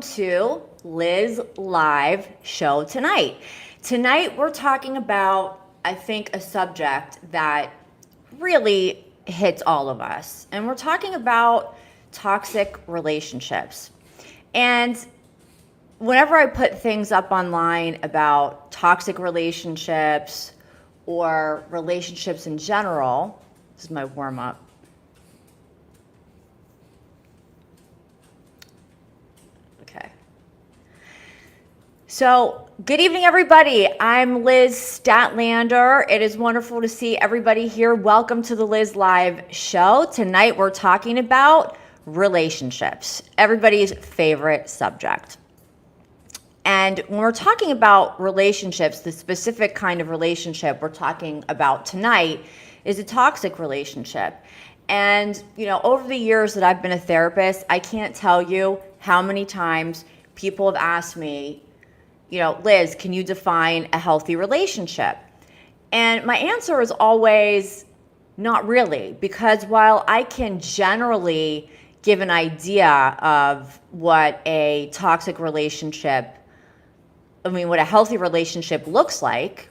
To Liz Live show tonight. Tonight we're talking about, I think, a subject that really hits all of us. And we're talking about toxic relationships. And whenever I put things up online about toxic relationships or relationships in general, this is my warm up. So, good evening, everybody. I'm Liz Stadtlander. It is wonderful to see everybody here. Welcome to the Liz Live show. Tonight, we're talking about relationships, everybody's favorite subject. And when we're talking about relationships, the specific kind of relationship we're talking about tonight is a toxic relationship. And, over the years that I've been a therapist, I can't tell you how many times people have asked me, Liz, can you define a healthy relationship? And my answer is always not really, because while I can generally give an idea of what a toxic relationship, what a healthy relationship looks like,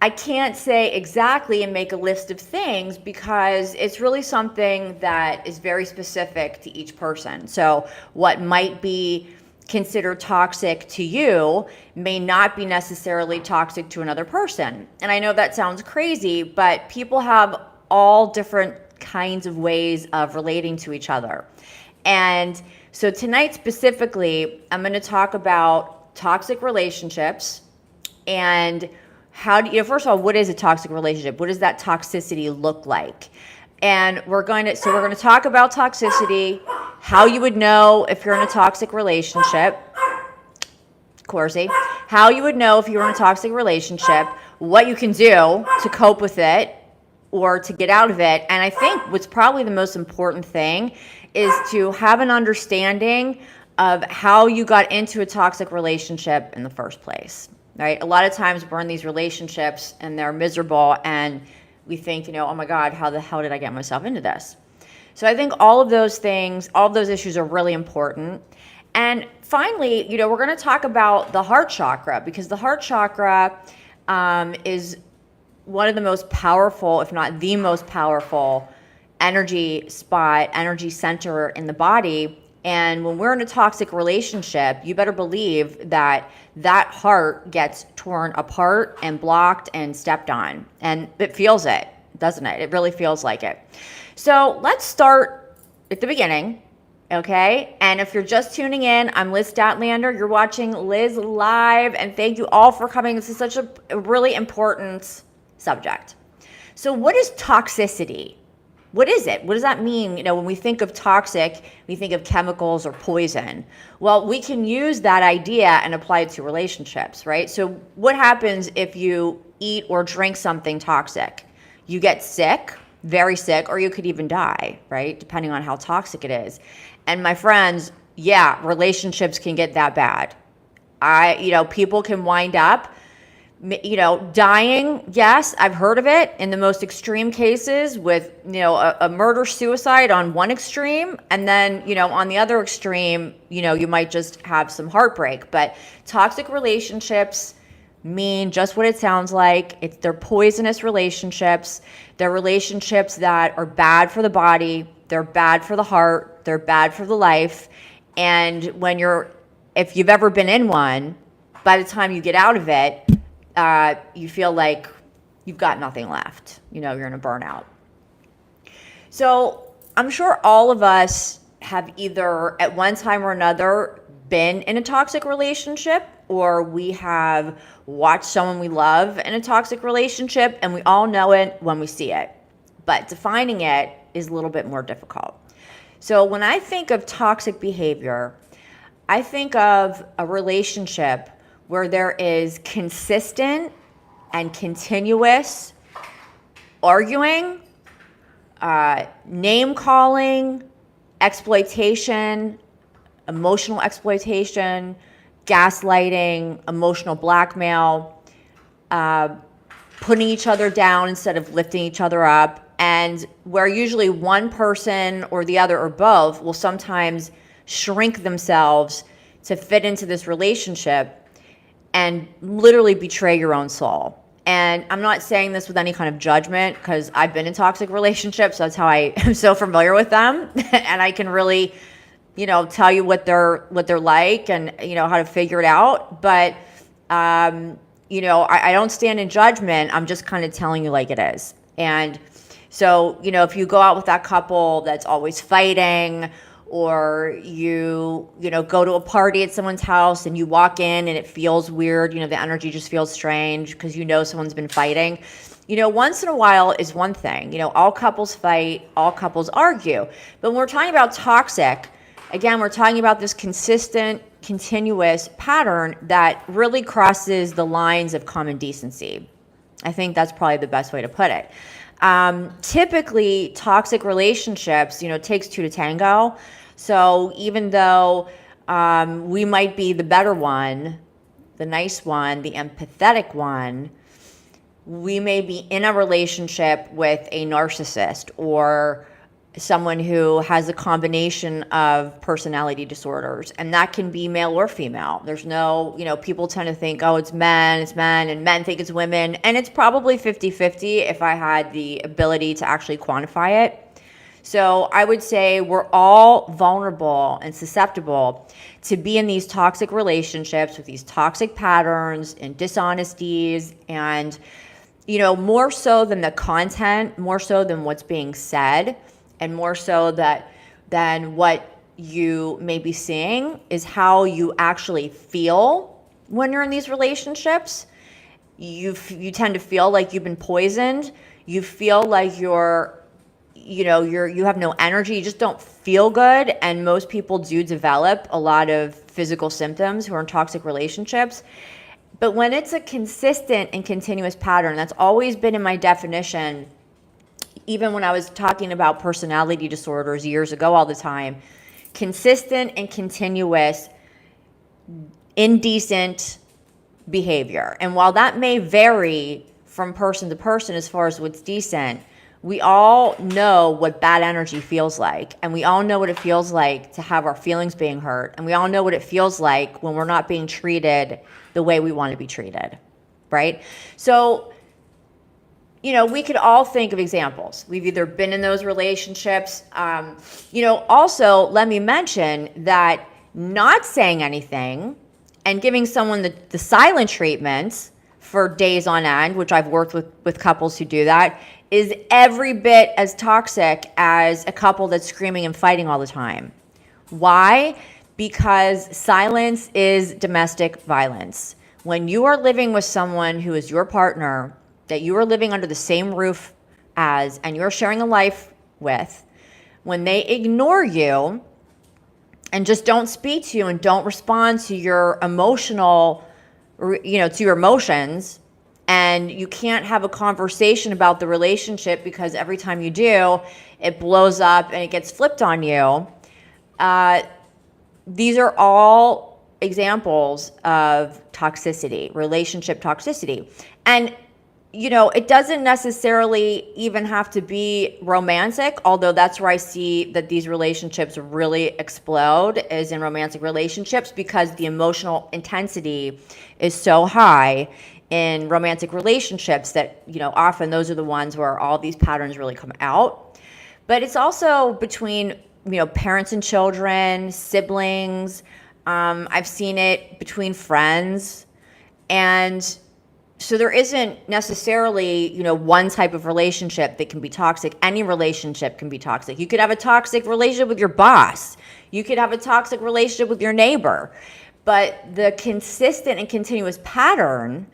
I can't say exactly and make a list of things because it's really something that is very specific to each person. So what might be considered toxic to you may not be necessarily toxic to another person. And I know that sounds crazy, but people have all different kinds of ways of relating to each other. And so tonight specifically, I'm going to talk about toxic relationships and how do you, first of all, what is a toxic relationship? What does that toxicity look like? And we're going to talk about toxicity, how you would know if you're in a toxic relationship, Corsi, how you would know if you're in a toxic relationship, what you can do to cope with it or to get out of it. And I think what's probably the most important thing is to have an understanding of how you got into a toxic relationship in the first place, right? A lot of times we're in these relationships and they're miserable and we think, oh my God, how the hell did I get myself into this? So I think all of those things, all of those issues are really important. And finally, we're going to talk about the heart chakra because the heart chakra is one of the most powerful, if not the most powerful energy spot, energy center in the body. And when we're in a toxic relationship, you better believe that heart gets torn apart and blocked and stepped on. And it feels it, doesn't it? It really feels like it. So let's start at the beginning, okay? And if you're just tuning in, I'm Liz Stadtlander. You're watching Liz Live, and thank you all for coming. This is such a really important subject. So what is toxicity? What is it? What does that mean? When we think of toxic, we think of chemicals or poison. Well, we can use that idea and apply it to relationships, right? So what happens if you eat or drink something toxic? You get sick, very sick, or you could even die, right? Depending on how toxic it is. And my friends, yeah, relationships can get that bad. People can wind up dying. Yes, I've heard of it in the most extreme cases with, a murder-suicide on one extreme. And then, on the other extreme, you might just have some heartbreak. But toxic relationships mean just what it sounds like. They're poisonous relationships. They're relationships that are bad for the body. They're bad for the heart. They're bad for the life. And if you've ever been in one, by the time you get out of it, you feel like you've got nothing left. You're in a burnout. So I'm sure all of us have either at one time or another been in a toxic relationship, or we have watched someone we love in a toxic relationship, and we all know it when we see it. But defining it is a little bit more difficult. So when I think of toxic behavior, I think of a relationship where there is consistent and continuous arguing, name calling, exploitation, emotional exploitation, gaslighting, emotional blackmail, putting each other down instead of lifting each other up, and where usually one person or the other or both will sometimes shrink themselves to fit into this relationship and literally betray your own soul. And I'm not saying this with any kind of judgment, because I've been in toxic relationships. So that's how I am so familiar with them. And I can really, tell you what they're like, and, how to figure it out. But, I don't stand in judgment. I'm just kind of telling you like it is. And so, if you go out with that couple that's always fighting, or you go to a party at someone's house and you walk in and it feels weird, the energy just feels strange because someone's been fighting. Once in a while is one thing. All couples fight, all couples argue. But when we're talking about toxic, again, we're talking about this consistent, continuous pattern that really crosses the lines of common decency. I think that's probably the best way to put it. Typically, toxic relationships, takes two to tango. So even though we might be the better one, the nice one, the empathetic one, we may be in a relationship with a narcissist or someone who has a combination of personality disorders, and that can be male or female. There's no, people tend to think, oh, it's men, and men think it's women, and it's probably 50-50 if I had the ability to actually quantify it. So I would say we're all vulnerable and susceptible to be in these toxic relationships with these toxic patterns and dishonesties, and, more so than the content, more so than what's being said, and more so than what you may be seeing is how you actually feel when you're in these relationships. You tend to feel like you've been poisoned. You feel like you have no energy. You just don't feel good. And most people do develop a lot of physical symptoms who are in toxic relationships. But when it's a consistent and continuous pattern, that's always been in my definition. Even when I was talking about personality disorders years ago all the time, consistent and continuous indecent behavior. And while that may vary from person to person as far as what's decent, we all know what bad energy feels like. And we all know what it feels like to have our feelings being hurt. And we all know what it feels like when we're not being treated the way we want to be treated, right? So, we could all think of examples. We've either been in those relationships. Also, let me mention that not saying anything and giving someone the silent treatment for days on end, which I've worked with couples who do that, is every bit as toxic as a couple that's screaming and fighting all the time. Why? Because silence is domestic violence. When you are living with someone who is your partner, that you are living under the same roof as, and you're sharing a life with, when they ignore you and just don't speak to you and don't respond to your emotional, to your emotions, and you can't have a conversation about the relationship because every time you do, it blows up and it gets flipped on you. These are all examples of toxicity, relationship toxicity. And it doesn't necessarily even have to be romantic, although that's where I see that these relationships really explode, is in romantic relationships, because the emotional intensity is so high in romantic relationships that, often those are the ones where all these patterns really come out. But it's also between, parents and children, siblings. I've seen it between friends. And so there isn't necessarily, one type of relationship that can be toxic. Any relationship can be toxic. You could have a toxic relationship with your boss. You could have a toxic relationship with your neighbor. But the consistent and continuous pattern,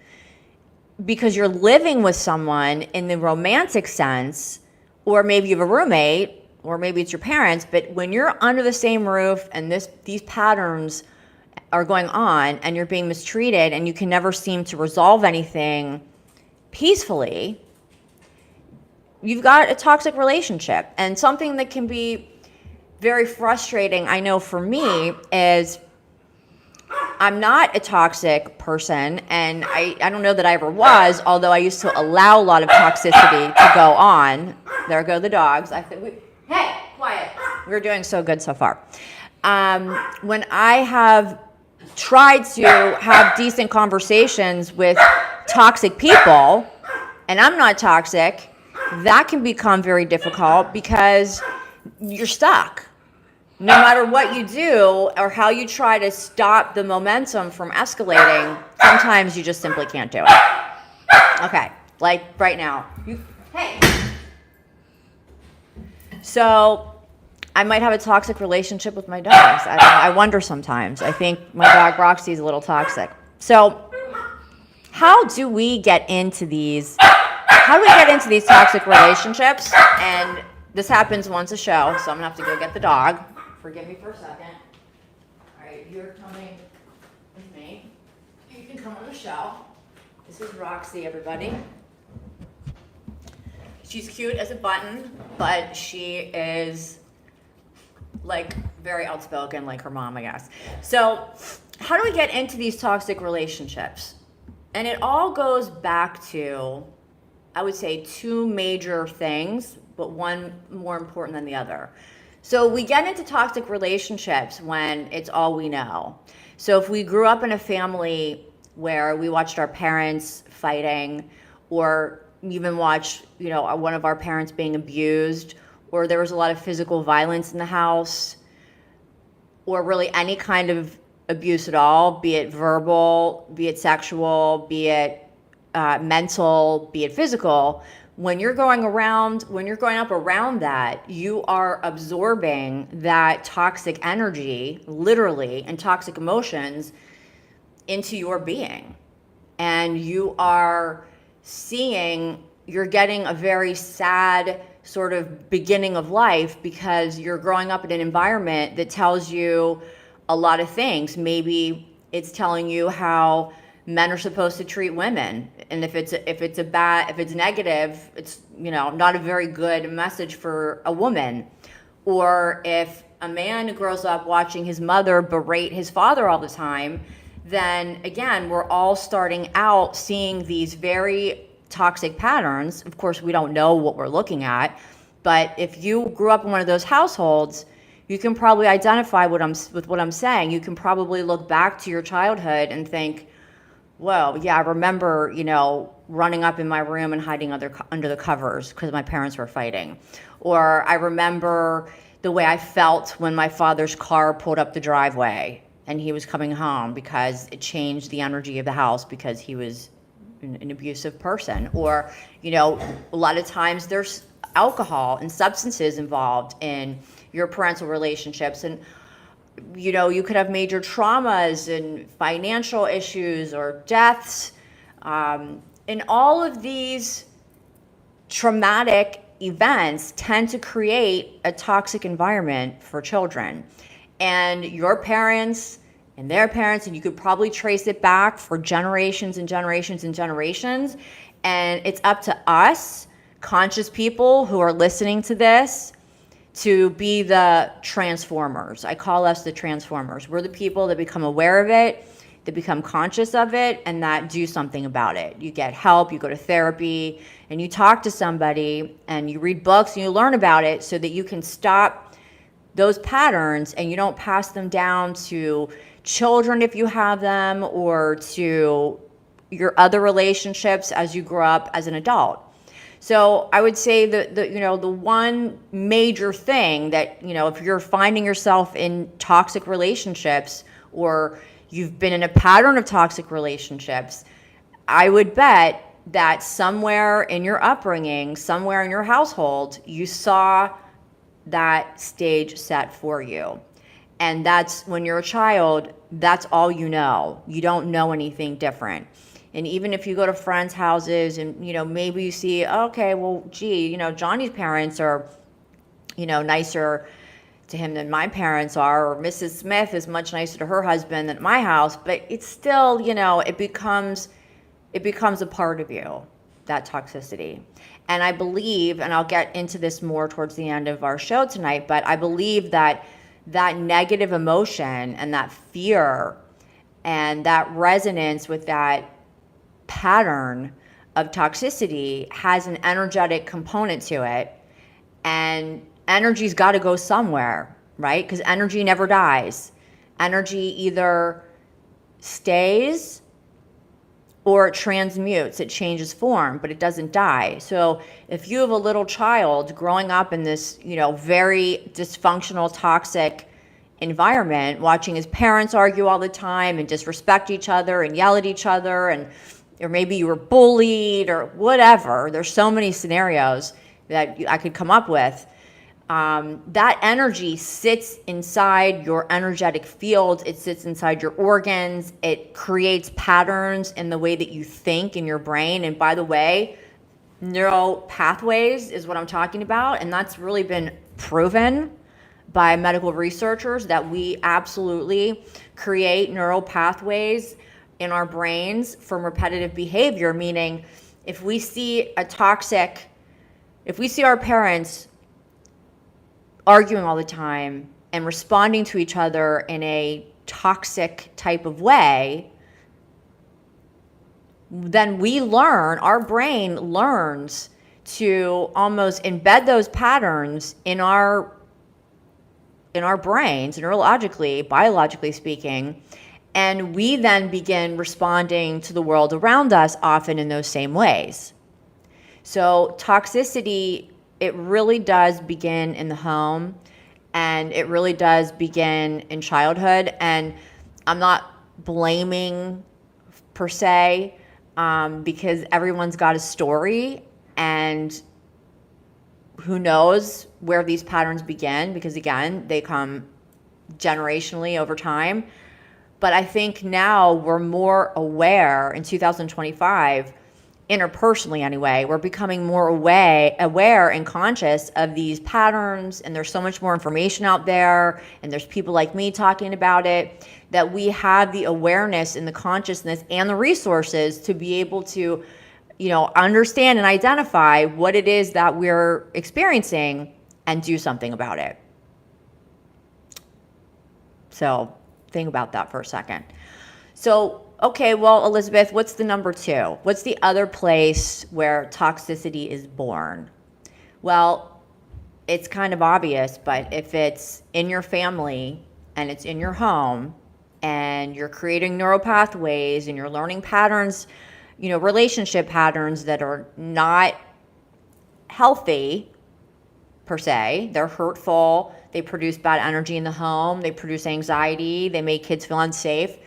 because you're living with someone in the romantic sense, or maybe you have a roommate, or maybe it's your parents, but when you're under the same roof and these patterns are going on and you're being mistreated and you can never seem to resolve anything peacefully, you've got a toxic relationship. And something that can be very frustrating, I know for me, is I'm not a toxic person, and I don't know that I ever was, although I used to allow a lot of toxicity to go on. There go the dogs. Hey, quiet. We're doing so good so far. When I have tried to have decent conversations with toxic people, and I'm not toxic, that can become very difficult because you're stuck. No matter what you do or how you try to stop the momentum from escalating, sometimes you just simply can't do it. Okay, like right now. Hey. So I might have a toxic relationship with my dogs. I wonder sometimes. I think my dog Roxy is a little toxic. So how do we get into these toxic relationships? And this happens once a show, so I'm gonna have to go get the dog. Forgive me for a second. All right, you're coming with me. You can come on the show. This is Roxy, everybody. She's cute as a button, but she is like very outspoken, like her mom, I guess. So how do we get into these toxic relationships? And it all goes back to, I would say, two major things, but one more important than the other. So we get into toxic relationships when it's all we know. So if we grew up in a family where we watched our parents fighting, or even watched, one of our parents being abused, or there was a lot of physical violence in the house, or really any kind of abuse at all, be it verbal, be it sexual, be it mental, be it physical, when you're growing up around that, you are absorbing that toxic energy, literally, and toxic emotions into your being. And you're getting a very sad sort of beginning of life because you're growing up in an environment that tells you a lot of things. Maybe it's telling you how men are supposed to treat women, and if it's negative, it's not a very good message for a woman. Or if a man grows up watching his mother berate his father all the time, then again, we're all starting out seeing these very toxic patterns. Of course, we don't know what we're looking at, but if you grew up in one of those households, you can probably identify with what I'm saying. You can probably look back to your childhood and think, well, yeah, I remember, running up in my room and hiding under the covers because my parents were fighting. Or I remember the way I felt when my father's car pulled up the driveway and he was coming home, because it changed the energy of the house because he was an abusive person. Or, a lot of times there's alcohol and substances involved in your parental relationships. And you could have major traumas and financial issues or deaths. And all of these traumatic events tend to create a toxic environment for children. And your parents and their parents, and you could probably trace it back for generations and generations and generations. And it's up to us, conscious people who are listening to this, to be the transformers. I call us the transformers. We're the people that become aware of it, that become conscious of it, and that do something about it. You get help, you go to therapy, and you talk to somebody, and you read books, and you learn about it so that you can stop those patterns and you don't pass them down to children if you have them, or to your other relationships as you grow up as an adult. So I would say the one major thing that, if you're finding yourself in toxic relationships, or you've been in a pattern of toxic relationships, I would bet that somewhere in your upbringing, somewhere in your household, you saw that stage set for you. And that's when you're a child, that's all you know. You don't know anything different. And even if you go to friends' houses and, maybe you see, okay, well, gee, Johnny's parents are, nicer to him than my parents are, or Mrs. Smith is much nicer to her husband than my house, but it's still, it becomes a part of you, that toxicity. And I believe, and I'll get into this more towards the end of our show tonight, but I believe that negative emotion and that fear and that resonance with that pattern of toxicity has an energetic component to it, and energy's got to go somewhere. right? Because energy never dies. Energy either stays or it transmutes, it changes form, but it doesn't die. So if you have a little child growing up in this, very dysfunctional, toxic environment, watching his parents argue all the time and disrespect each other and yell at each other, or maybe you were bullied or whatever, there's so many scenarios that I could come up with. That energy sits inside your energetic field. It sits inside your organs. It creates patterns in the way that you think in your brain. And by the way, neural pathways is what I'm talking about. And that's really been proven by medical researchers that we absolutely create neural pathways in our brains from repetitive behavior, meaning if we see our parents arguing all the time and responding to each other in a toxic type of way, then our brain learns to almost embed those patterns in our brains, neurologically, biologically speaking, and we then begin responding to the world around us often in those same ways. So toxicity, it really does begin in the home, and it really does begin in childhood. And I'm not blaming per se, because everyone's got a story, and who knows where these patterns begin, because again, they come generationally over time. But I think now we're more aware in 2025, interpersonally anyway, we're becoming more aware and conscious of these patterns, and there's so much more information out there, and there's people like me talking about it, that we have the awareness and the consciousness and the resources to be able to, understand and identify what it is that we're experiencing and do something about it. So think about that for a second. So, okay, well, Elizabeth, what's the number 2? What's the other place where toxicity is born? Well, it's kind of obvious, but if it's in your family and it's in your home and you're creating neural pathways and you're learning patterns, relationship patterns that are not healthy per se, they're hurtful, they produce bad energy in the home, they produce anxiety, they make kids feel unsafe.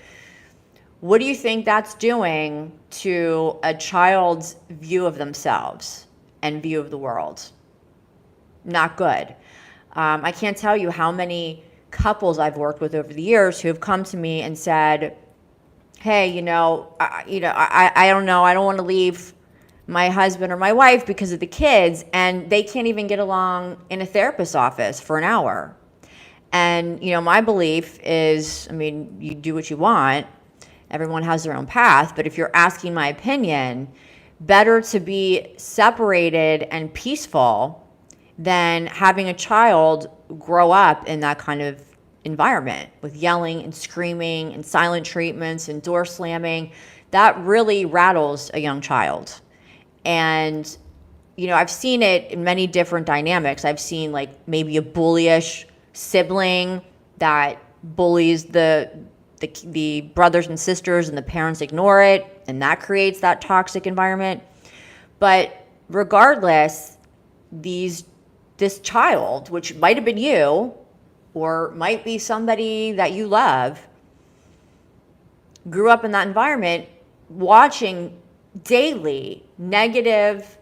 What do you think that's doing to a child's view of themselves and view of the world? Not good. I can't tell you how many couples I've worked with over the years who have come to me and said, hey, I don't know, I don't want to leave my husband or my wife because of the kids, and they can't even get along in a therapist's office for an hour. And, my belief is, you do what you want. Everyone has their own path. But if you're asking my opinion, better to be separated and peaceful than having a child grow up in that kind of environment with yelling and screaming and silent treatments and door slamming. That really rattles a young child. And, I've seen it in many different dynamics. I've seen like maybe a bullyish sibling that bullies the brothers and sisters, and the parents ignore it, and that creates that toxic environment. But regardless, this child, which might have been you or might be somebody that you love, grew up in that environment watching daily negative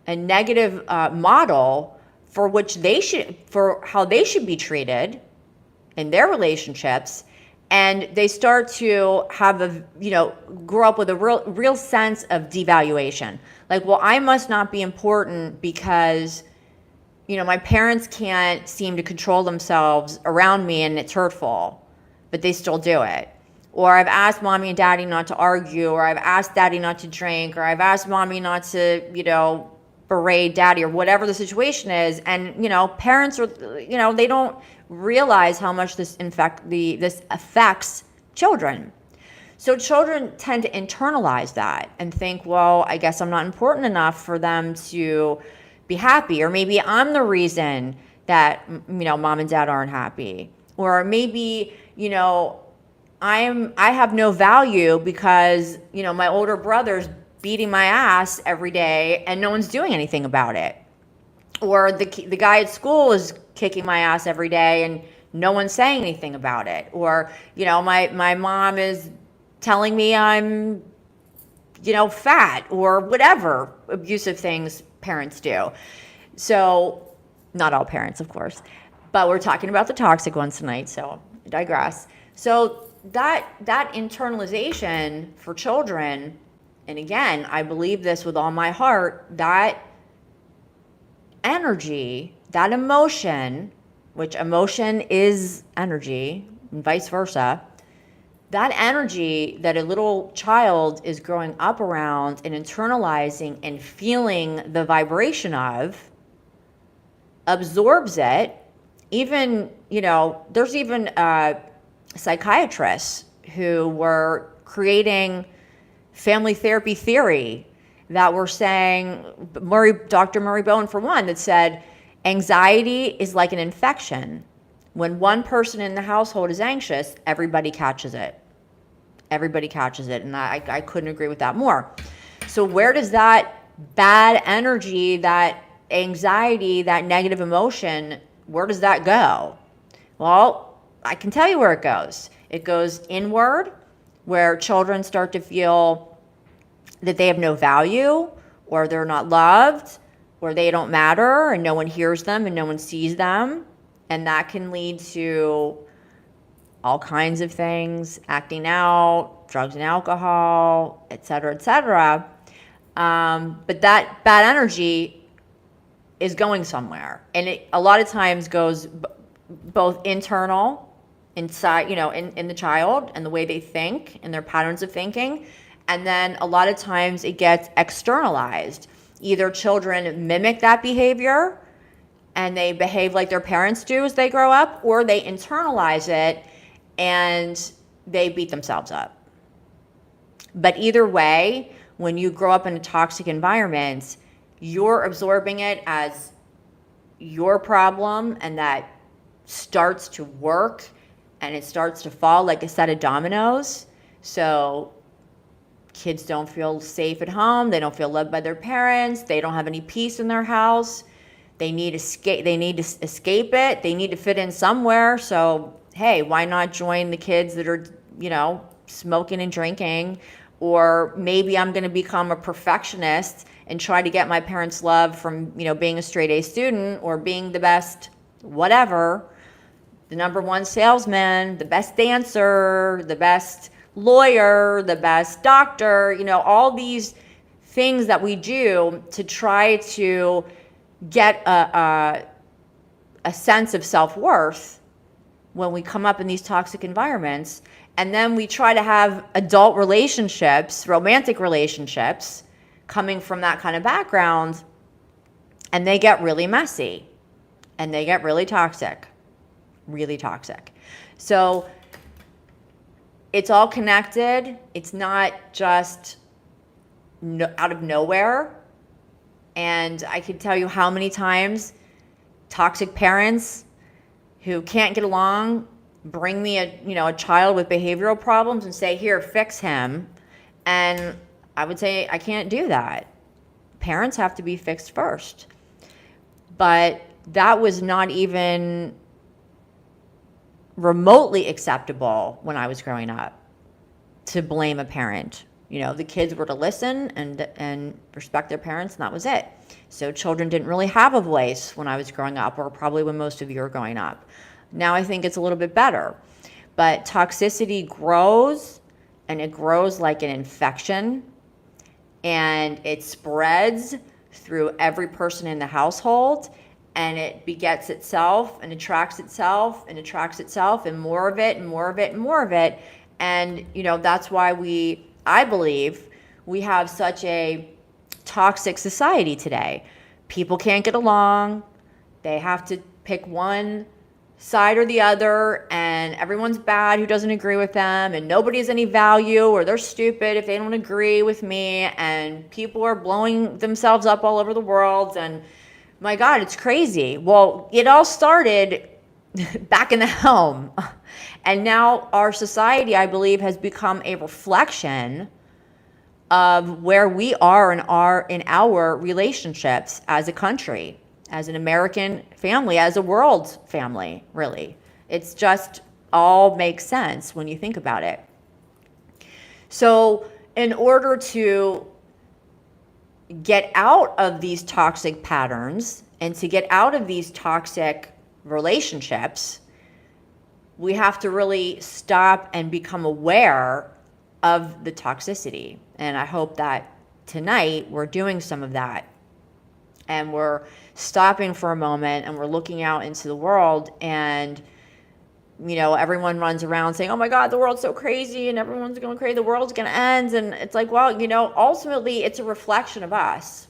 model for how they should be treated in their relationships. And they start to have grow up with a real sense of devaluation. Like, well, I must not be important because, my parents can't seem to control themselves around me and it's hurtful, but they still do it. Or I've asked mommy and daddy not to argue, or I've asked daddy not to drink, or I've asked mommy not to, berate daddy, or whatever the situation is. And, parents are, they don't realize how much this affects children. So children tend to internalize that and think, well, I guess I'm not important enough for them to be happy, or maybe I'm the reason that, mom and dad aren't happy. Or maybe, I have no value because, my older brother's beating my ass every day and no one's doing anything about it. Or the guy at school is kicking my ass every day and no one's saying anything about it. Or, my mom is telling me I'm, fat, or whatever abusive things parents do. So, not all parents, of course, but we're talking about the toxic ones tonight, so I digress. So that internalization for children, and again, I believe this with all my heart, that energy, that emotion, which emotion is energy, and vice versa, that energy that a little child is growing up around and internalizing and feeling the vibration of, absorbs it. Even, there's even psychiatrists who were creating family therapy theory that were saying, Dr. Murray Bowen for one, that said anxiety is like an infection. When one person in the household is anxious, everybody catches it. Everybody catches it. And I couldn't agree with that more. So where does that bad energy, that anxiety, that negative emotion, where does that go? Well, I can tell you where it goes. It goes inward, where children start to feel that they have no value, or they're not loved, or they don't matter, and no one hears them and no one sees them. And that can lead to all kinds of things, acting out, drugs and alcohol, et cetera, et cetera. But that bad energy is going somewhere. And it a lot of times goes both internal, inside, in the child and the way they think and their patterns of thinking. And then a lot of times it gets externalized. Either children mimic that behavior and they behave like their parents do as they grow up, or they internalize it and they beat themselves up. But either way, when you grow up in a toxic environment, you're absorbing it as your problem, and that starts to work and it starts to fall like a set of dominoes. So kids don't feel safe at home. They don't feel loved by their parents. They don't have any peace in their house. They need escape. They need to escape it. They need to fit in somewhere. So, hey, why not join the kids that are, smoking and drinking? Or maybe I'm going to become a perfectionist and try to get my parents' love from, being a straight A student, or being the best whatever, the number one salesman, the best dancer, the best lawyer, the best doctor, all these things that we do to try to get a sense of self-worth when we come up in these toxic environments. And then we try to have adult relationships, romantic relationships, coming from that kind of background, and they get really messy and they get really toxic. So it's all connected. It's not just out of nowhere. And I can tell you how many times toxic parents who can't get along bring me a child with behavioral problems and say, here, fix him. And I would say, I can't do that. Parents have to be fixed first. But that was not even remotely acceptable when I was growing up, to blame a parent. The kids were to listen and respect their parents, and that was it. So children didn't really have a voice when I was growing up, or probably when most of you are growing up. Now I think it's a little bit better. But toxicity grows, and it grows like an infection, and it spreads through every person in the household, and it begets itself and attracts itself and attracts itself, and more of it and more of it and more of it. And, that's why I believe we have such a toxic society today. People can't get along. They have to pick one side or the other, and everyone's bad who doesn't agree with them, and nobody has any value, or they're stupid if they don't agree with me, and people are blowing themselves up all over the world, and My God, it's crazy. Well, it all started back in the home. And now our society, I believe, has become a reflection of where we are in our relationships as a country, as an American family, as a world family, really. It's just all makes sense when you think about it. So in order to get out of these toxic patterns and to get out of these toxic relationships, we have to really stop and become aware of the toxicity. And I hope that tonight we're doing some of that. And we're stopping for a moment and we're looking out into the world, and everyone runs around saying, oh my God, the world's so crazy and everyone's going crazy, the world's going to end. And it's like, well, ultimately it's a reflection of us.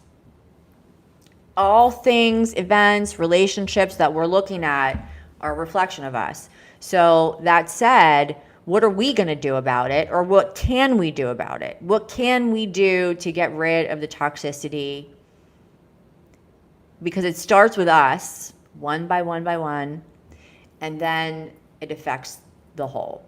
All things, events, relationships that we're looking at are a reflection of us. So that said, what are we going to do about it? Or what can we do about it? What can we do to get rid of the toxicity? Because it starts with us, one by one by one, and then it affects the whole.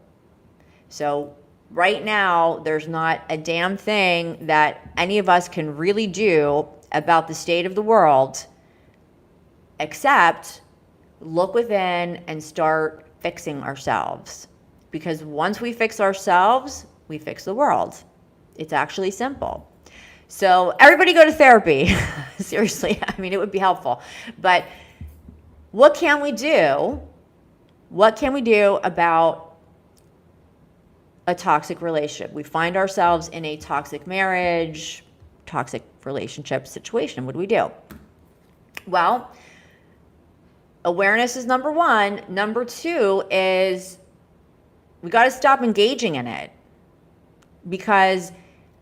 So right now, there's not a damn thing that any of us can really do about the state of the world except look within and start fixing ourselves. Because once we fix ourselves, we fix the world. It's actually simple. So everybody go to therapy. Seriously, it would be helpful. But what can we do? What can we do about a toxic relationship? We find ourselves in a toxic marriage, toxic relationship situation. What do we do? Well, awareness is number one. Number two is we got to stop engaging in it, because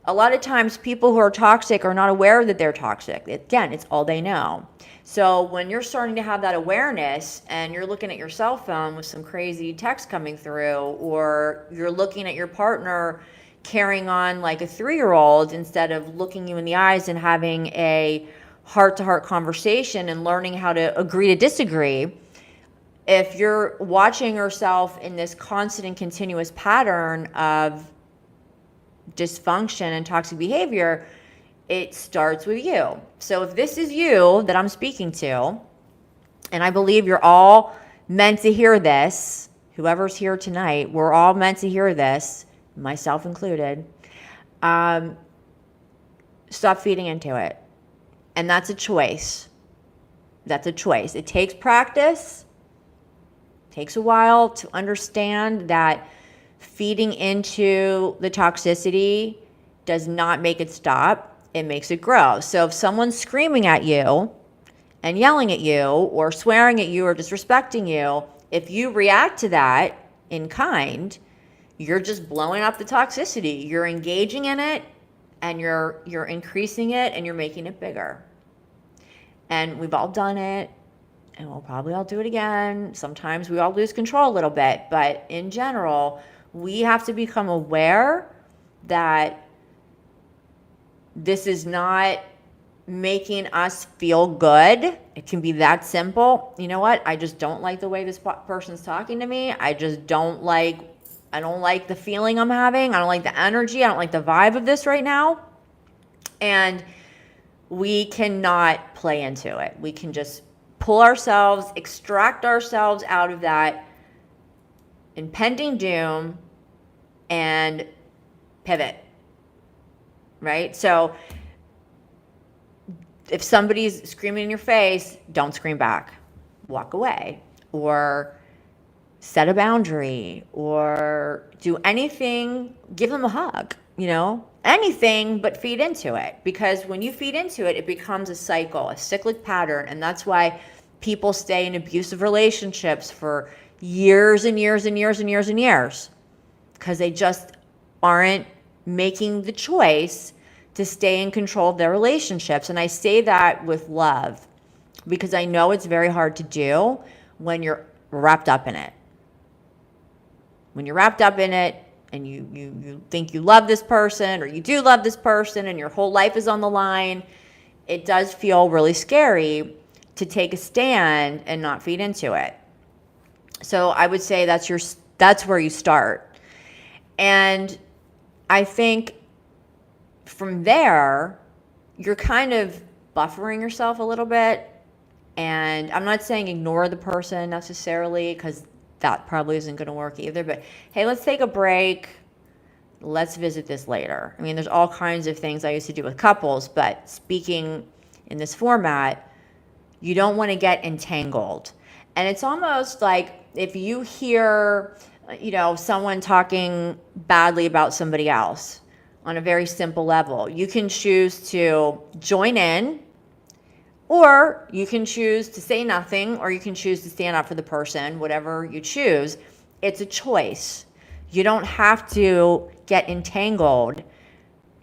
a lot of times people who are toxic are not aware that they're toxic. Again, it's all they know. So when you're starting to have that awareness and you're looking at your cell phone with some crazy text coming through, or you're looking at your partner carrying on like a 3-year-old instead of looking you in the eyes and having a heart-to-heart conversation and learning how to agree to disagree, if you're watching yourself in this constant and continuous pattern of dysfunction and toxic behavior, it starts with you. So if this is you that I'm speaking to, and I believe you're all meant to hear this, whoever's here tonight, we're all meant to hear this, myself included, stop feeding into it. And that's a choice. That's a choice. It takes practice. It takes a while to understand that feeding into the toxicity does not make it stop. It makes it grow. So if someone's screaming at you and yelling at you or swearing at you or disrespecting you, if you react to that in kind, you're just blowing up the toxicity. You're engaging in it, and you're increasing it, and you're making it bigger. And we've all done it, and we'll probably all do it again. Sometimes we all lose control a little bit, but in general, we have to become aware that this is not making us feel good. It can be that simple. You know what? I just don't like the way this person's talking to me. I don't like the feeling I'm having. I don't like the energy. I don't like the vibe of this right now. And we cannot play into it. We can just pull ourselves, extract ourselves out of that impending doom and pivot, right? So if somebody's screaming in your face, don't scream back. Walk away, or set a boundary, or do anything, give them a hug, anything but feed into it. Because when you feed into it, it becomes a cycle, a cyclic pattern. And that's why people stay in abusive relationships for years and years and years and years and years, because they just aren't making the choice to stay in control of their relationships. And I say that with love, because I know it's very hard to do when you're wrapped up in it. When you're wrapped up in it and you think you love this person, or you do love this person, and your whole life is on the line, it does feel really scary to take a stand and not feed into it. So I would say that's where you start. And I think from there, you're kind of buffering yourself a little bit. And I'm not saying ignore the person necessarily, because that probably isn't going to work either. But hey, let's take a break. Let's visit this later. I mean, there's all kinds of things I used to do with couples, but speaking in this format, you don't want to get entangled. And it's almost like if you hear, someone talking badly about somebody else on a very simple level, you can choose to join in, or you can choose to say nothing, or you can choose to stand up for the person, whatever you choose. It's a choice. You don't have to get entangled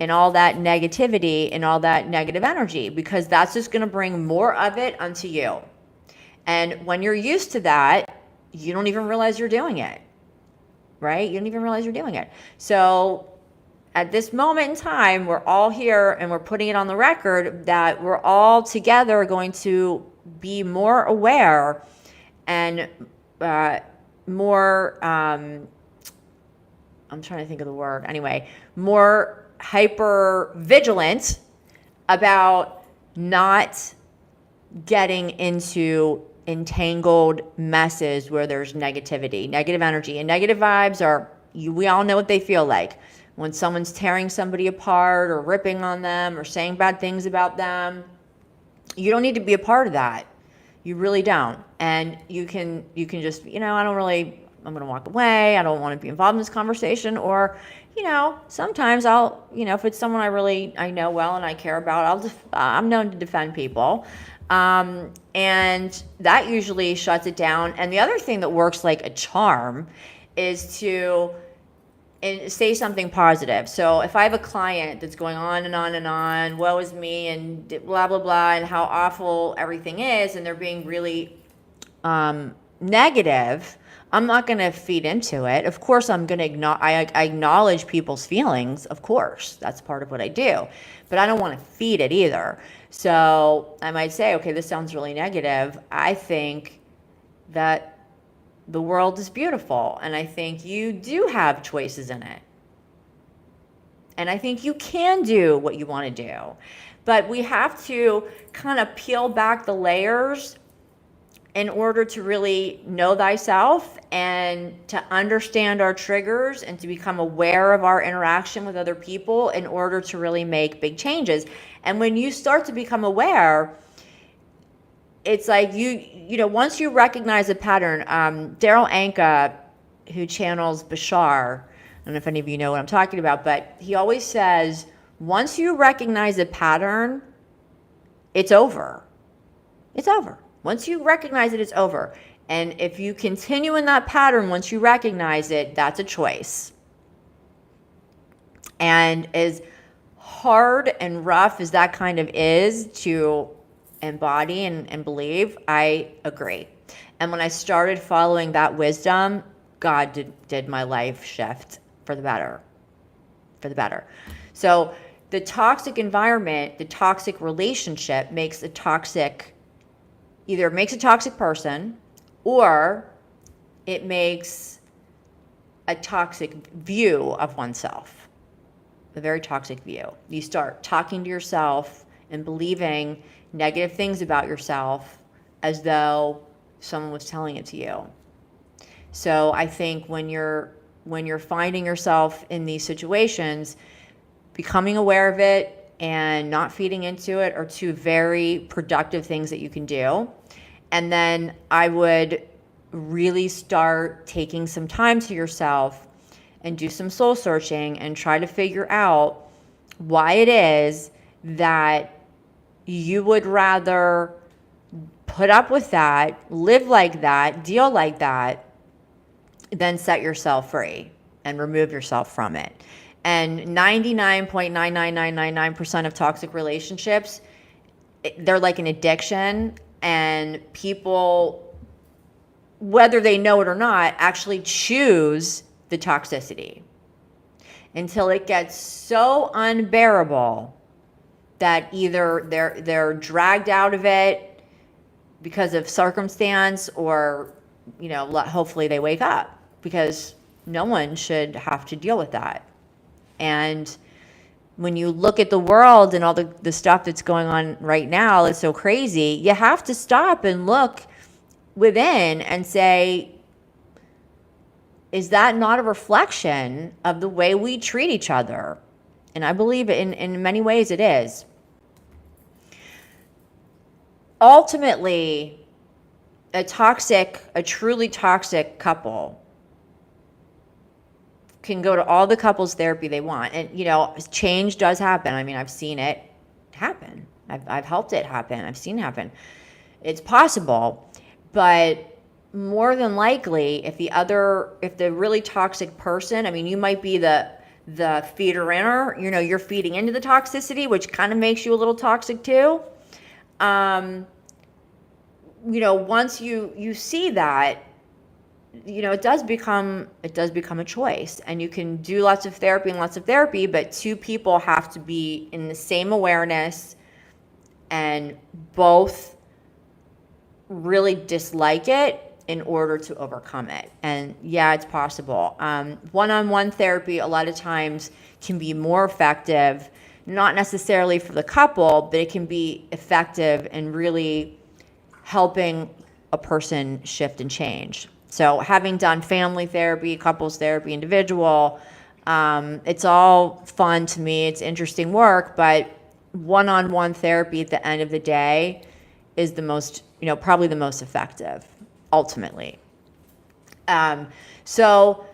in all that negativity and all that negative energy, because that's just going to bring more of it onto you. And when you're used to that, you don't even realize you're doing it, right? You don't even realize you're doing it. So at this moment in time, we're all here and we're putting it on the record that we're all together going to be more aware and more, I'm trying to think of the word. Anyway, more hyper vigilant about not getting into entangled messes where there's negativity, negative energy, and negative vibes we all know what they feel like. When someone's tearing somebody apart or ripping on them or saying bad things about them, you don't need to be a part of that. You really don't. And you can just, I'm going to walk away. I don't want to be involved in this conversation. Or, sometimes I'll, if it's someone I know well and I care about, I'm known to defend people. And that usually shuts it down. And the other thing that works like a charm is to say something positive. So if I have a client that's going on and on and on, woe is me and blah, blah, blah, and how awful everything is, and they're being really negative, I'm not going to feed into it. Of course, I'm going to I acknowledge people's feelings. Of course, that's part of what I do. But I don't want to feed it either. So I might say, okay, this sounds really negative. I think that the world is beautiful, and I think you do have choices in it. And I think you can do what you want to do. But we have to kind of peel back the layers in order to really know thyself and to understand our triggers and to become aware of our interaction with other people in order to really make big changes. And when you start to become aware, it's like once you recognize a pattern, Daryl Anka, who channels Bashar, I don't know if any of you know what I'm talking about, but he always says, once you recognize a pattern, it's over. It's over. Once you recognize it, it's over. And if you continue in that pattern, once you recognize it, that's a choice. And as hard and rough as that kind of is to embody and believe, I agree. And when I started following that wisdom, God did my life shift for the better. So the toxic environment, the toxic relationship either makes a toxic person, or it makes a toxic view of oneself, a very toxic view. You start talking to yourself and believing negative things about yourself as though someone was telling it to you. So I think when you're finding yourself in these situations, becoming aware of it and not feeding into it are two very productive things that you can do. And then I would really start taking some time to yourself and do some soul searching and try to figure out why it is that you would rather put up with that, live like that, deal like that, than set yourself free and remove yourself from it. And 99.99999% of toxic relationships, they're like an addiction, and people, whether they know it or not, actually choose the toxicity until it gets so unbearable that either they're dragged out of it because of circumstance, or, hopefully they wake up, because no one should have to deal with that. And when you look at the world and all the stuff that's going on right now, it's so crazy. You have to stop and look within and say, is that not a reflection of the way we treat each other? And I believe in many ways it is. Ultimately, a truly toxic couple can go to all the couples therapy they want. And, change does happen. I mean, I've seen it happen. I've helped it happen. I've seen it happen. It's possible. But more than likely, if the really toxic person, I mean, you might be the feeder inner, you're feeding into the toxicity, which kind of makes you a little toxic too. Once you see that, it does become a choice, and you can do lots of therapy, but two people have to be in the same awareness and both really dislike it in order to overcome it. And yeah, it's possible. One-on-one therapy a lot of times can be more effective, not necessarily for the couple, but it can be effective in really helping a person shift and change. So having done family therapy, couples therapy, individual, it's all fun to me. It's interesting work, but one-on-one therapy at the end of the day is the most, probably the most effective, ultimately. So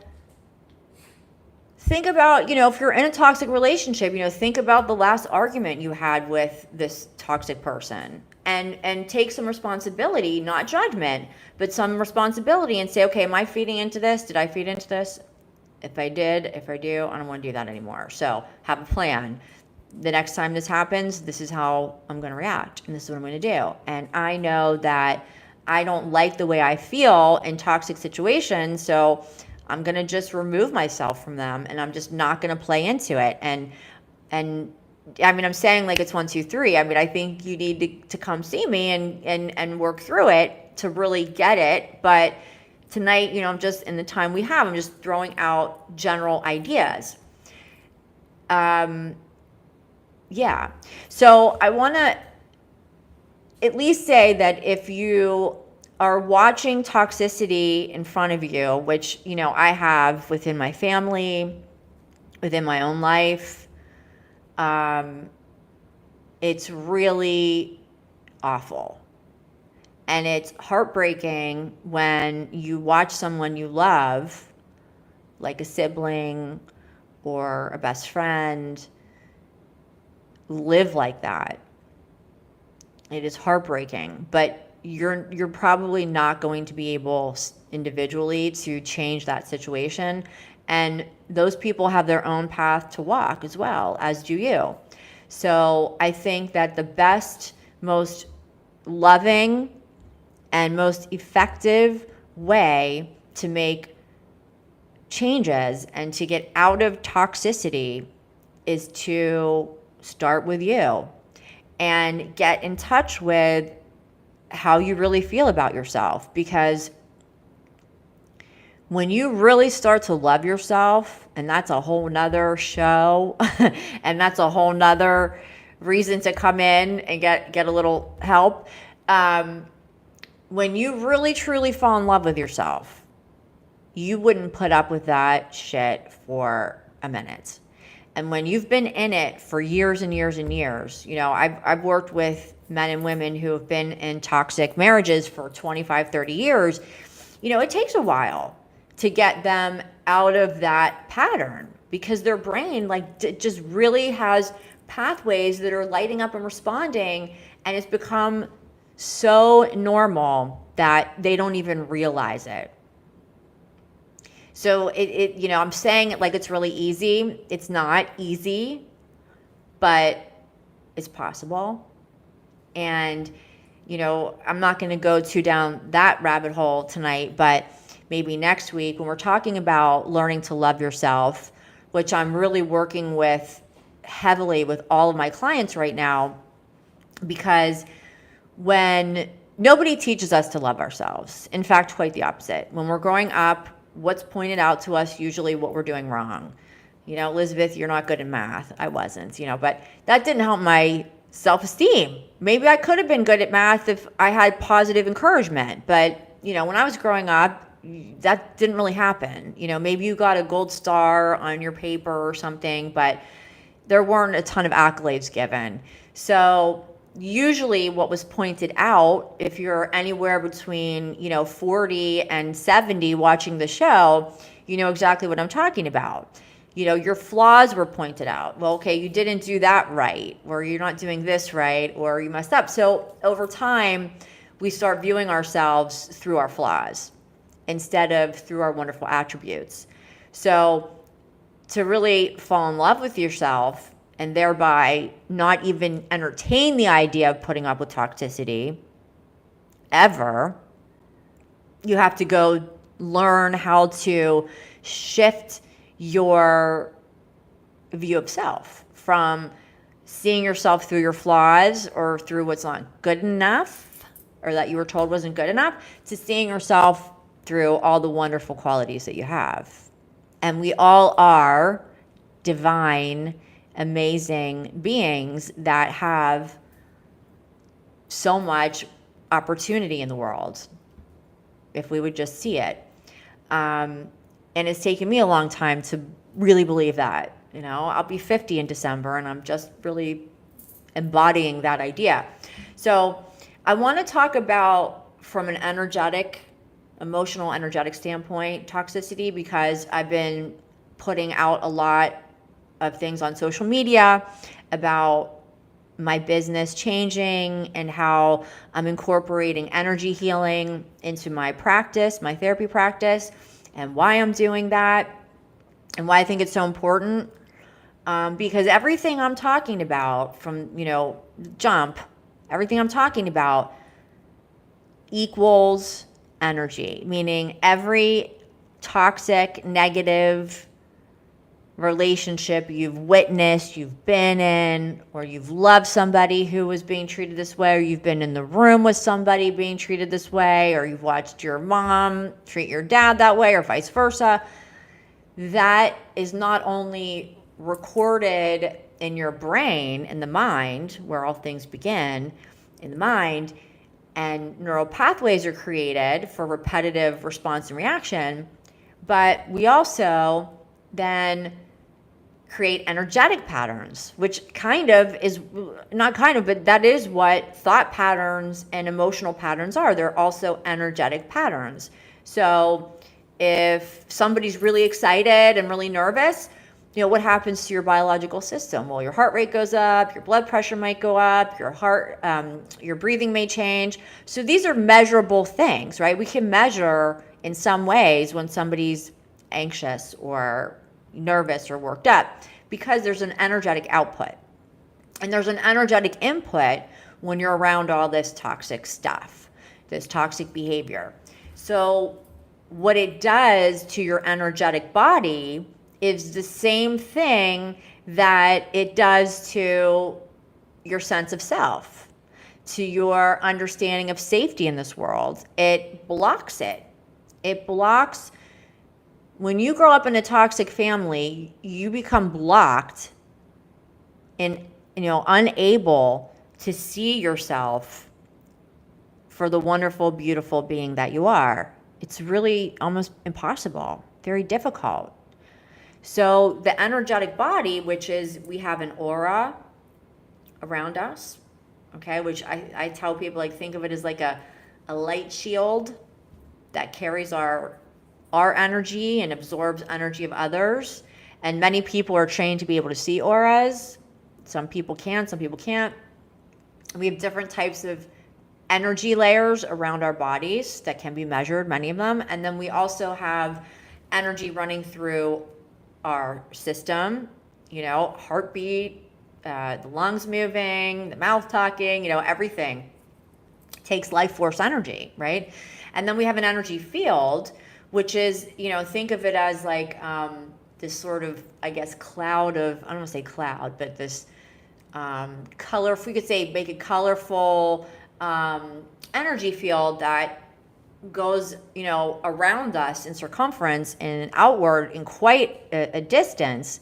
think about, if you're in a toxic relationship, think about the last argument you had with this toxic person. And take some responsibility, not judgment, but some responsibility, and say, okay, am I feeding into this? Did I feed into this? If I do, I don't want to do that anymore. So have a plan. The next time this happens, this is how I'm going to react, and this is what I'm going to do. And I know that I don't like the way I feel in toxic situations, so I'm going to just remove myself from them, and I'm just not going to play into it. And I mean, I'm saying like it's 1, 2, 3. I mean, I think you need to come see me and work through it to really get it. But tonight, I'm just, in the time we have, I'm just throwing out general ideas. Yeah. So I want to at least say that if you are watching toxicity in front of you, which, I have within my family, within my own life, it's really awful. And it's heartbreaking when you watch someone you love, like a sibling or a best friend, live like that. It is heartbreaking, but you're probably not going to be able individually to change that situation. And those people have their own path to walk as well, as do you. So I think that the best, most loving, and most effective way to make changes and to get out of toxicity is to start with you and get in touch with how you really feel about yourself. Because when you really start to love yourself, and that's a whole nother show, and that's a whole nother reason to come in and get a little help. When you really truly fall in love with yourself, you wouldn't put up with that shit for a minute. And when you've been in it for years and years and years, I've worked with men and women who have been in toxic marriages for 25, 30 years. It takes a while to get them out of that pattern, because their brain just really has pathways that are lighting up and responding, and it's become so normal that they don't even realize it. So I'm saying it like it's really easy. It's not easy, but it's possible. And, I'm not going to go too down that rabbit hole tonight, but maybe next week when we're talking about learning to love yourself, which I'm really working with heavily with all of my clients right now, because when Nobody teaches us to love ourselves. In fact, quite the opposite. When we're growing up, what's pointed out to us usually what we're doing wrong. Elizabeth, you're not good in math. I wasn't, but that didn't help my self-esteem. Maybe I could have been good at math if I had positive encouragement. But, when I was growing up, that didn't really happen. Maybe you got a gold star on your paper or something, but there weren't a ton of accolades given. So usually what was pointed out, if you're anywhere between, 40 and 70 watching the show, you know exactly what I'm talking about. Your flaws were pointed out. Well, okay, you didn't do that right, or you're not doing this right, or you messed up. So over time, we start viewing ourselves through our flaws instead of through our wonderful attributes. So to really fall in love with yourself and thereby not even entertain the idea of putting up with toxicity ever, you have to go learn how to shift your view of self from seeing yourself through your flaws or through what's not good enough or that you were told wasn't good enough to seeing yourself through all the wonderful qualities that you have. And we all are divine, amazing beings that have so much opportunity in the world if we would just see it. And it's taken me a long time to really believe that. I'll be 50 in December, and I'm just really embodying that idea. So I want to talk about from an emotional, energetic standpoint, toxicity, because I've been putting out a lot of things on social media about my business changing and how I'm incorporating energy healing into my practice, my therapy practice, and why I'm doing that and why I think it's so important. Because everything I'm talking about from, everything I'm talking about equals energy, meaning every toxic, negative relationship you've witnessed, you've been in, or you've loved somebody who was being treated this way, or you've been in the room with somebody being treated this way, or you've watched your mom treat your dad that way, or vice versa, that is not only recorded in your brain, in the mind, where all things begin, in the mind, and neural pathways are created for repetitive response and reaction, but we also then create energetic patterns, which but that is what thought patterns and emotional patterns are. They're also energetic patterns. So if somebody's really excited and really nervous, what happens to your biological system? Well, your heart rate goes up, your blood pressure might go up, your breathing may change. So these are measurable things, right? We can measure in some ways when somebody's anxious or nervous or worked up because there's an energetic output. And there's an energetic input when you're around all this toxic stuff, this toxic behavior. So what it does to your energetic body is the same thing that it does to your sense of self, to your understanding of safety in this world. It blocks it. It blocks. When you grow up in a toxic family, you become blocked and, unable to see yourself for the wonderful, beautiful being that you are. It's really almost impossible, very difficult. So the energetic body, which is, we have an aura around us, okay, which I tell people, think of it as like a light shield that carries our energy and absorbs energy of others. And many people are trained to be able to see auras. Some people can, some people can't. We have different types of energy layers around our bodies that can be measured, many of them. And then we also have energy running through our system, heartbeat, the lungs moving, the mouth talking, everything takes life force energy, right? And then we have an energy field, which is, think of it as like this sort of, I guess, cloud of, I don't want to say cloud, but this color, if we could say, make it colorful, energy field that goes, around us in circumference and outward in quite a distance.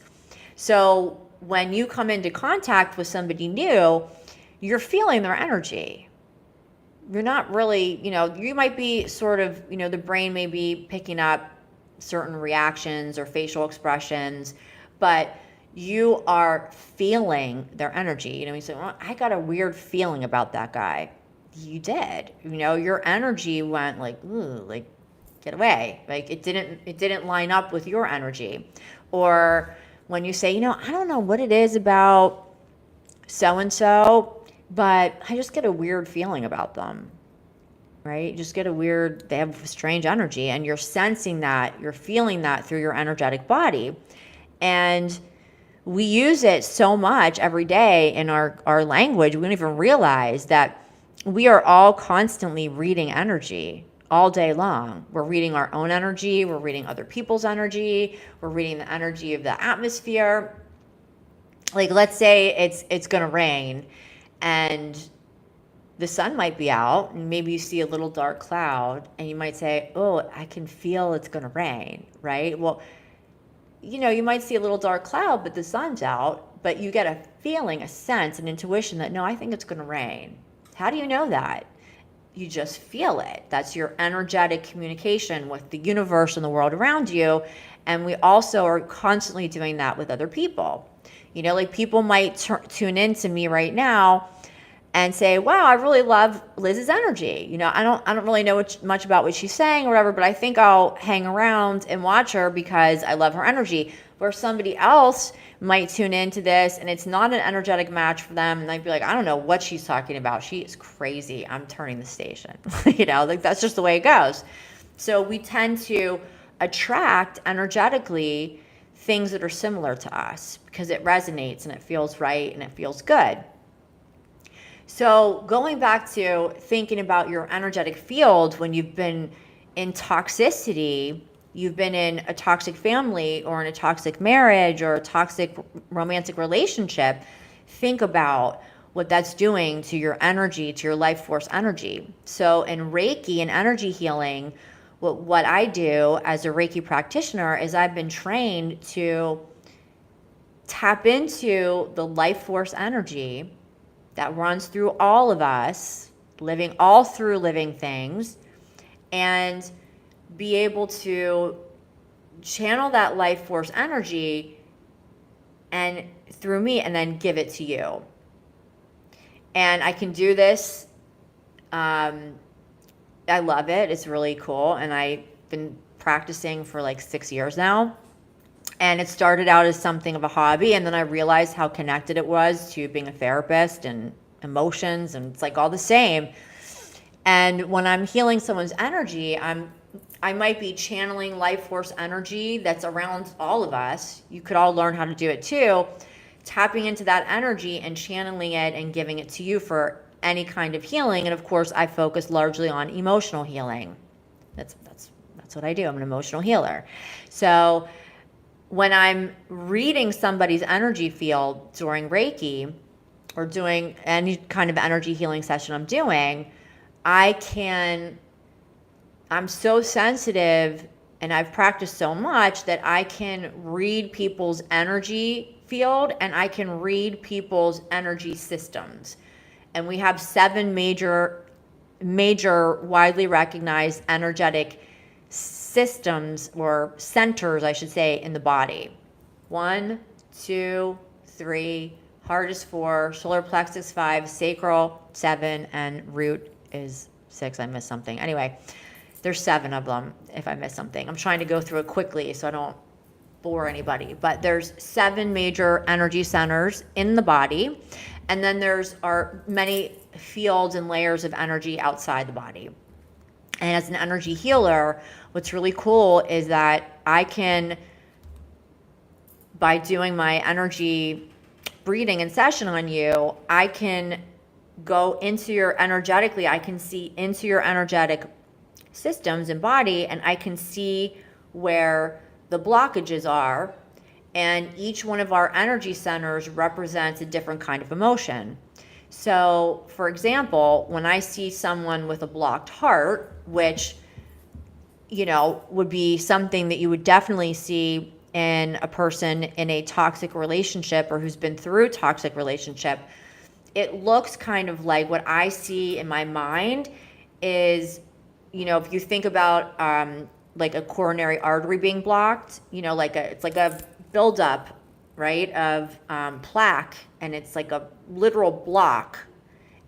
So when you come into contact with somebody new, you're feeling their energy. You're not really, you might be sort of, the brain may be picking up certain reactions or facial expressions, but you are feeling their energy. You say, well, I got a weird feeling about that guy. You did. Your energy went like, ooh, like, get away. Like it didn't line up with your energy. Or when you say, I don't know what it is about so-and-so, but I just get a weird feeling about them, right? You just get they have strange energy, and you're sensing that, you're feeling that through your energetic body. And we use it so much every day in our language, we don't even realize that we are all constantly reading energy all day long. We're reading our own energy, we're reading other people's energy, we're reading the energy of the atmosphere. Like, let's say it's going to rain and the sun might be out, and maybe you see a little dark cloud, and you might say, oh, I can feel it's going to rain, right? Well, you might see a little dark cloud, but the sun's out, but you get a feeling, a sense, an intuition that, no, I think it's going to rain. How do you know that? You just feel it. That's your energetic communication with the universe and the world around you. And we also are constantly doing that with other people. Like people might tune in to me right now and say, wow, I really love Liz's energy. I don't really know much about what she's saying or whatever, but I think I'll hang around and watch her because I love her energy. Where somebody else might tune into this and it's not an energetic match for them, and they'd be like, I don't know what she's talking about. She is crazy. I'm turning the station. Like that's just the way it goes. So we tend to attract energetically things that are similar to us because it resonates and it feels right and it feels good. So going back to thinking about your energetic field when you've been in toxicity, you've been in a toxic family or in a toxic marriage or a toxic romantic relationship, think about what that's doing to your energy, to your life force energy. So in Reiki and energy healing, what I do as a Reiki practitioner is I've been trained to tap into the life force energy that runs through all of us, all through living things, and be able to channel that life force energy and through me and then give it to you. And I can do this. I love it. It's really cool. And I've been practicing for like 6 years now. And it started out as something of a hobby, and then I realized how connected it was to being a therapist and emotions, and it's like all the same. And when I'm healing someone's energy, I might be channeling life force energy that's around all of us. You could all learn how to do it too, tapping into that energy and channeling it and giving it to you for any kind of healing. And of course, I focus largely on emotional healing. That's what I do. I'm an emotional healer. So when I'm reading somebody's energy field during Reiki or doing any kind of energy healing session I'm doing, I'm so sensitive and I've practiced so much that I can read people's energy field and I can read people's energy systems. And we have 7 major widely recognized energetic systems, or centers, I should say, in the body. 1, 2, 3, heart is 4, solar plexus 5, sacral 7, and root is 6. I missed something. Anyway, there's 7 of them if I miss something. I'm trying to go through it quickly so I don't bore anybody. But there's 7 major energy centers in the body. And then are many fields and layers of energy outside the body. And as an energy healer, what's really cool is that I can, by doing my energy breathing and session on you, I can go into your energetically, I can see into your energetic systems and body, and I can see where the blockages are. And each one of our energy centers represents a different kind of emotion. So, for example, when I see someone with a blocked heart, which, would be something that you would definitely see in a person in a toxic relationship or who's been through a toxic relationship, it looks kind of like what I see in my mind is, if you think about like a coronary artery being blocked, it's like a buildup, right, of plaque, and it's like a literal block,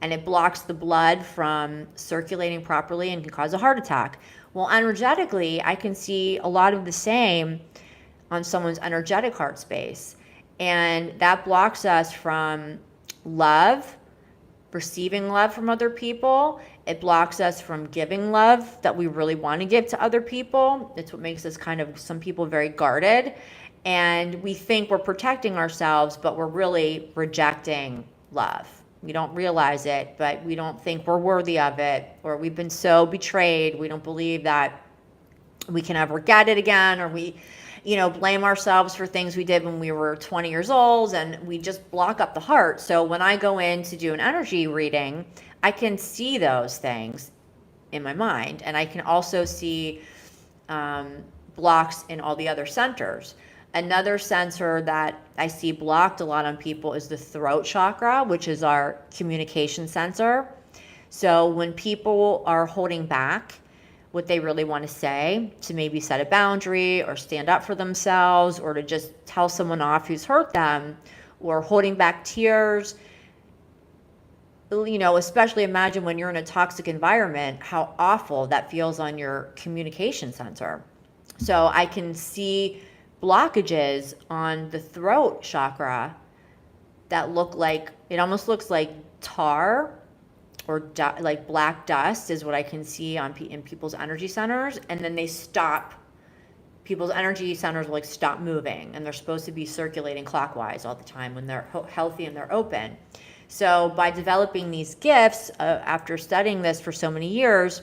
and it blocks the blood from circulating properly and can cause a heart attack. Well, energetically, I can see a lot of the same on someone's energetic heart space, and that blocks us from love, receiving love from other people. It blocks us from giving love that we really want to give to other people. It's what makes us kind of, some people, very guarded. And we think we're protecting ourselves, but we're really rejecting love. We don't realize it, but we don't think we're worthy of it, or we've been so betrayed. We don't believe that we can ever get it again, or we blame ourselves for things we did when we were 20 years old, and we just block up the heart. So when I go in to do an energy reading, I can see those things in my mind, and I can also see blocks in all the other centers. Another center that I see blocked a lot on people is the throat chakra, which is our communication center. So when people are holding back what they really want to say, to maybe set a boundary or stand up for themselves, or to just tell someone off who's hurt them, or holding back tears, especially imagine when you're in a toxic environment, how awful that feels on your communication center. So I can see blockages on the throat chakra that look like, it almost looks like tar, or like black dust is what I can see in people's energy centers. And then people's energy centers will stop moving, and they're supposed to be circulating clockwise all the time when they're healthy and they're open. So by developing these gifts, after studying this for so many years,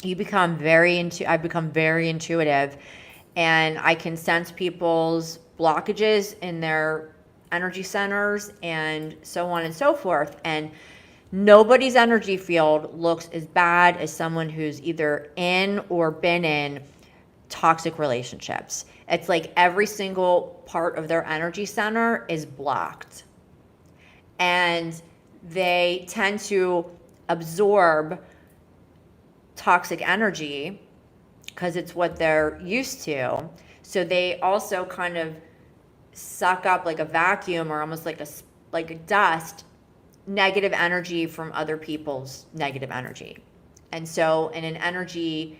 I've become very intuitive, and I can sense people's blockages in their energy centers and so on and so forth. And nobody's energy field looks as bad as someone who's either in or been in toxic relationships. It's like every single part of their energy center is blocked. And they tend to absorb toxic energy because it's what they're used to. So they also kind of suck up like a vacuum, or almost like a dust, negative energy from other people's negative energy. And so in an energy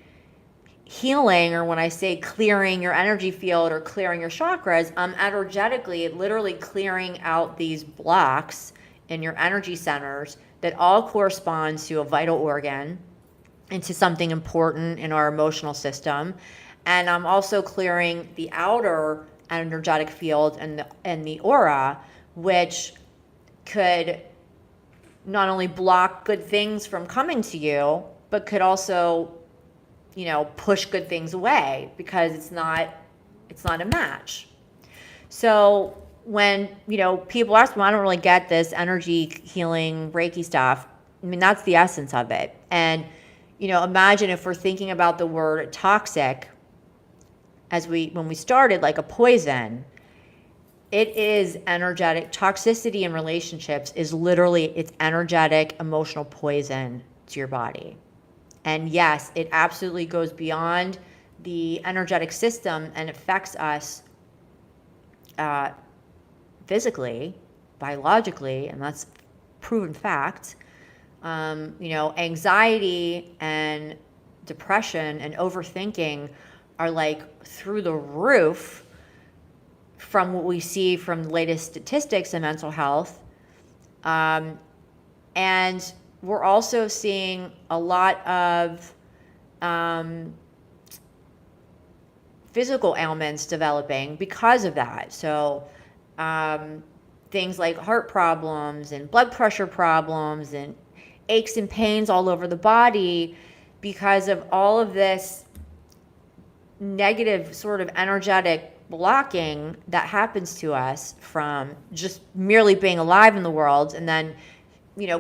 healing, or when I say clearing your energy field or clearing your chakras, energetically, literally clearing out these blocks in your energy centers that all correspond to a vital organ and to something important in our emotional system. And I'm also clearing the outer energetic field and the aura, which could not only block good things from coming to you, but could also, push good things away, because it's not a match. So when, people ask me, I don't really get this energy healing Reiki stuff. I mean, that's the essence of it. And, imagine if we're thinking about the word toxic when we started, like a poison. It is energetic. Toxicity in relationships is literally, it's energetic, emotional poison to your body. And yes, it absolutely goes beyond the energetic system and affects us physically, biologically, and that's proven fact. Anxiety and depression and overthinking are like through the roof from what we see from the latest statistics in mental health. And we're also seeing a lot of physical ailments developing because of that. So things like heart problems and blood pressure problems and aches and pains all over the body, because of all of this negative sort of energetic blocking that happens to us from just merely being alive in the world, and then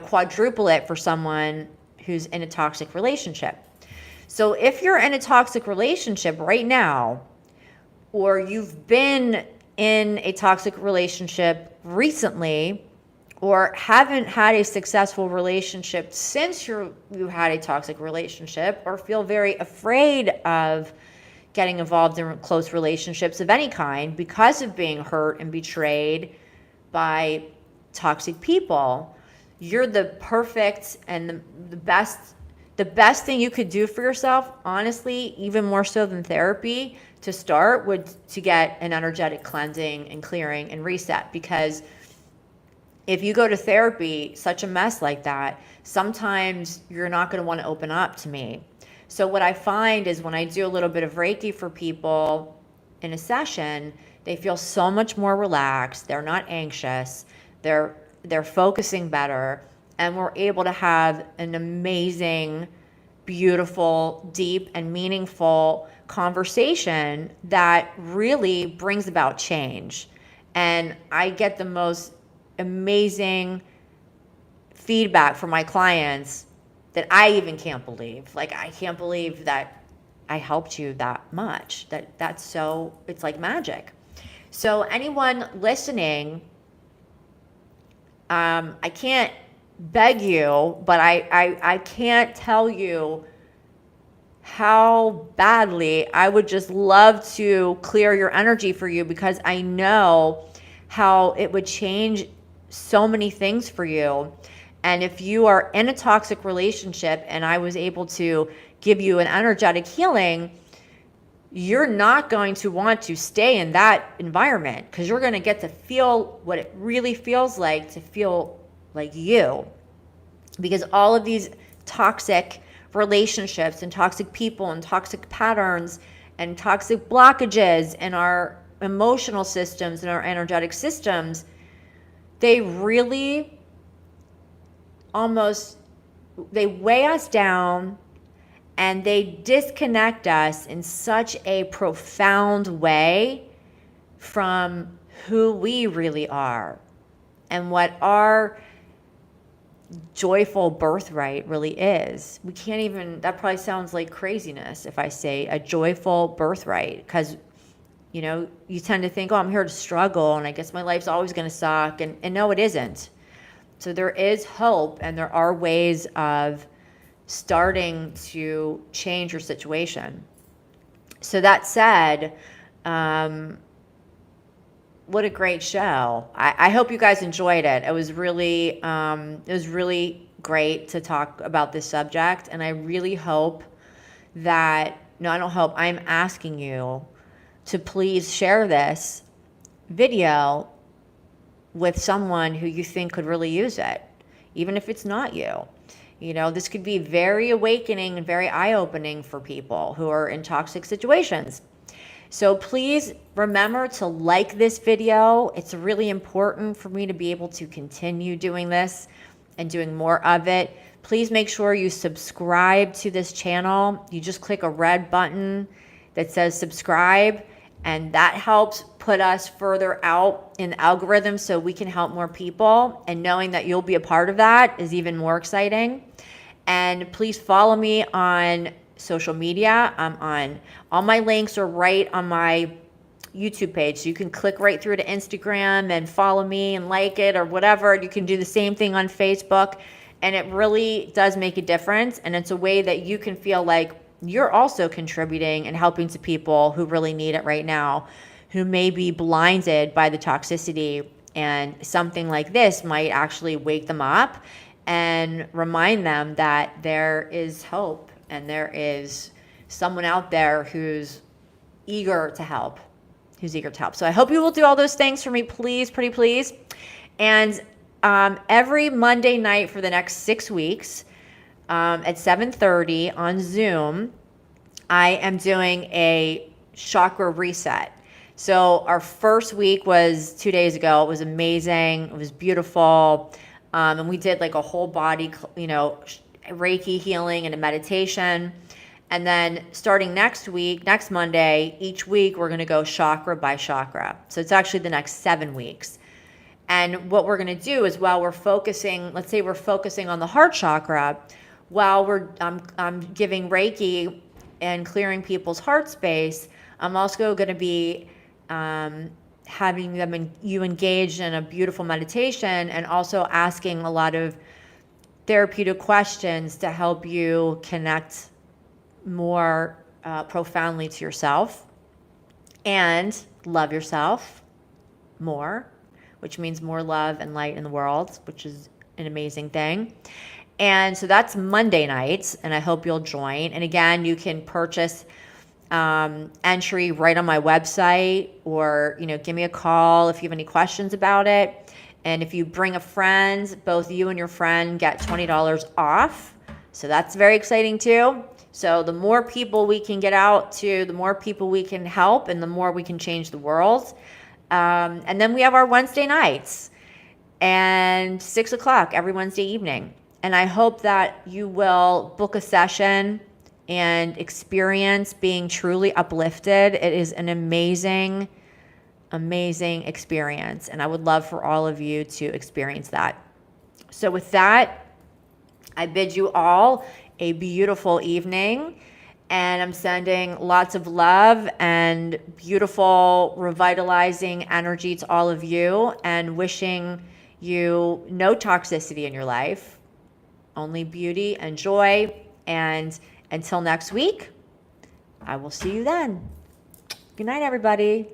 quadruple it for someone who's in a toxic relationship. So if you're in a toxic relationship right now, or you've been in a toxic relationship recently, or haven't had a successful relationship since you had a toxic relationship, or feel very afraid of getting involved in close relationships of any kind because of being hurt and betrayed by toxic people, you're the perfect and the best thing you could do for yourself, honestly, even more so than therapy, to start would to get an energetic cleansing and clearing and reset. Because if you go to therapy, such a mess like that, sometimes you're not going to want to open up to me. So what I find is when I do a little bit of Reiki for people in a session, they feel so much more relaxed. They're not anxious. They're focusing better, and we're able to have an amazing, beautiful, deep, and meaningful conversation that really brings about change. And I get the most amazing feedback from my clients that I even can't believe. Like, I can't believe that I helped you that much. It's like magic. So anyone listening, I can't beg you, but I can't tell you how badly I would just love to clear your energy for you, because I know how it would change so many things for you. And if you are in a toxic relationship and I was able to give you an energetic healing, you're not going to want to stay in that environment, because you're going to get to feel what it really feels like to feel like you. Because all of these toxic relationships and toxic people and toxic patterns and toxic blockages in our emotional systems and our energetic systems, they really they weigh us down, and they disconnect us in such a profound way from who we really are and what our joyful birthright really is. We can't even, that probably sounds like craziness if I say a joyful birthright, because you tend to think, oh, I'm here to struggle and I guess my life's always going to suck, and no, it isn't. So there is hope, and there are ways of starting to change your situation. So that said, what a great show. I hope you guys enjoyed it. It was really great to talk about this subject, and I really hope that, I'm asking you to please share this video with someone who you think could really use it, even if it's not you. This could be very awakening and very eye-opening for people who are in toxic situations. So please remember to like this video. It's really important for me to be able to continue doing this and doing more of it. Please make sure you subscribe to this channel. You just click a red button that says subscribe, and that helps put us further out in the algorithm so we can help more people. And knowing that you'll be a part of that is even more exciting. And please follow me on social media. All my links are right on my YouTube page. So you can click right through to Instagram and follow me and like it or whatever. You can do the same thing on Facebook. And it really does make a difference. And it's a way that you can feel like you're also contributing and helping to people who really need it right now, who may be blinded by the toxicity. And something like this might actually wake them up and remind them that there is hope and there is someone out there who's eager to help. So I hope you will do all those things for me, please, pretty please. And every Monday night for the next 6 weeks, at 7:30 on Zoom, I am doing a chakra reset. So our first week was 2 days ago. It was amazing. It was beautiful. And we did like a whole body, Reiki healing and a meditation. And then starting next Monday, each week we're going to go chakra by chakra. So it's actually the next 7 weeks. And what we're going to do is while we're focusing, let's say we're focusing on the heart chakra, while I'm giving Reiki and clearing people's heart space, I'm also going to be having you engaged in a beautiful meditation and also asking a lot of therapeutic questions to help you connect more profoundly to yourself and love yourself more, which means more love and light in the world, which is an amazing thing. And so that's Monday nights, and I hope you'll join. And again, you can purchase entry right on my website, or give me a call if you have any questions about it. And if you bring a friend, both you and your friend get $20 off. So that's very exciting too. So the more people we can get out to, the more people we can help, and the more we can change the world. And then we have our Wednesday nights and 6 o'clock every Wednesday evening. And I hope that you will book a session and experience being truly uplifted. It is an amazing, amazing experience. And I would love for all of you to experience that. So with that, I bid you all a beautiful evening. And I'm sending lots of love and beautiful, revitalizing energy to all of you, and wishing you no toxicity in your life, only beauty and joy. And until next week, I will see you then. Good night, everybody.